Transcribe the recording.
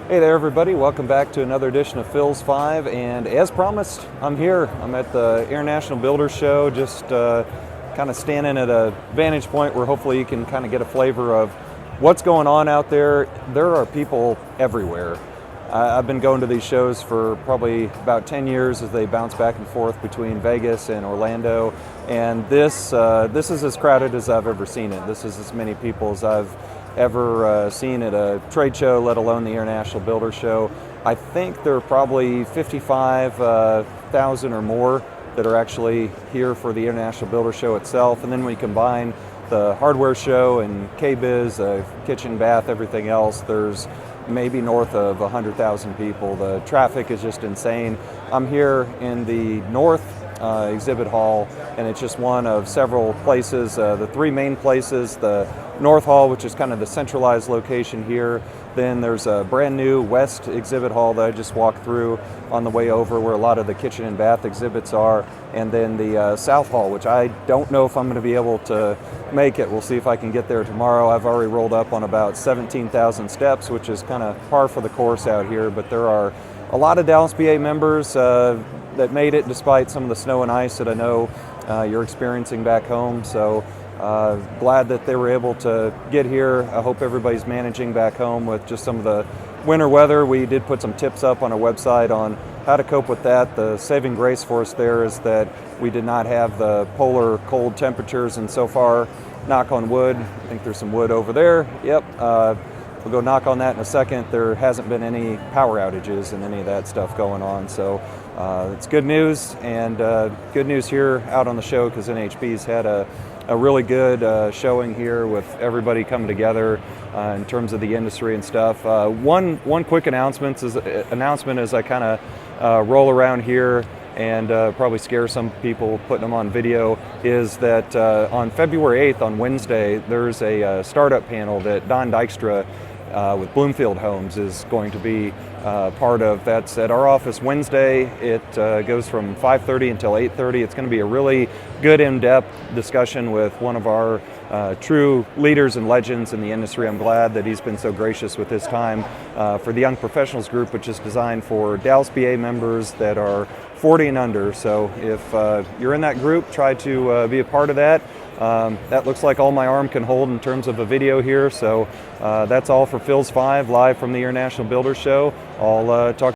Hey there everybody, welcome back to another edition of PhilsPhive, and as promised, I'm here. I'm at the International Builders Show, just kind of standing at a vantage point where hopefully you can kind of get a flavor of what's going on out there. There are people everywhere. I've been going to these shows for probably about 10 years as they bounce back and forth between Vegas and Orlando, and this is as crowded as I've ever seen it. This is as many people as I've ever seen at a trade show, let alone the International Builder Show. I think there are probably 55,000 or more that are actually here for the International Builder Show itself, and then we combine the hardware show and K-Biz, kitchen, bath, everything else, there's maybe north of 100,000 people. The traffic is just insane. I'm here in the North exhibit hall, and it's just one of several places. The three main places, the North Hall, which is kind of the centralized location here. Then there's a brand new West exhibit hall that I just walked through on the way over, where a lot of the kitchen and bath exhibits are. And then the South Hall, which I don't know if I'm going to be able to make it. We'll see if I can get there tomorrow. I've already rolled up on about 17,000 steps, which is kind of par for the course out here. But there are a lot of Dallas BA members that made it despite some of the snow and ice that I know you're experiencing back home. So glad that they were able to get here. I hope everybody's managing back home with just some of the winter weather. We did put some tips up on our website on how to cope with that. The saving grace for us there is that we did not have the polar cold temperatures, and so far, knock on wood, I think there's some wood over there. Yep. We'll go knock on that in a second. There hasn't been any power outages and any of that stuff going on. So it's good news, and good news here out on the show, because NHB's had a really good showing here with everybody coming together in terms of the industry and stuff. One quick announcement as I kind of roll around here and probably scare some people putting them on video, is that on February 8th, on Wednesday, there's a startup panel that Don Dykstra with Bloomfield Homes is going to be part of. That's at our office Wednesday. It goes from 5:30 until 8:30. It's going to be a really good in-depth discussion with one of our true leaders and legends in the industry. I'm glad that he's been so gracious with his time for the Young Professionals Group, which is designed for Dallas BA members that are 40 and under. So if you're in that group, try to be a part of that. That looks like all my arm can hold in terms of a video here. So that's all for PhilsPhive, live from the International Builders Show. I'll talk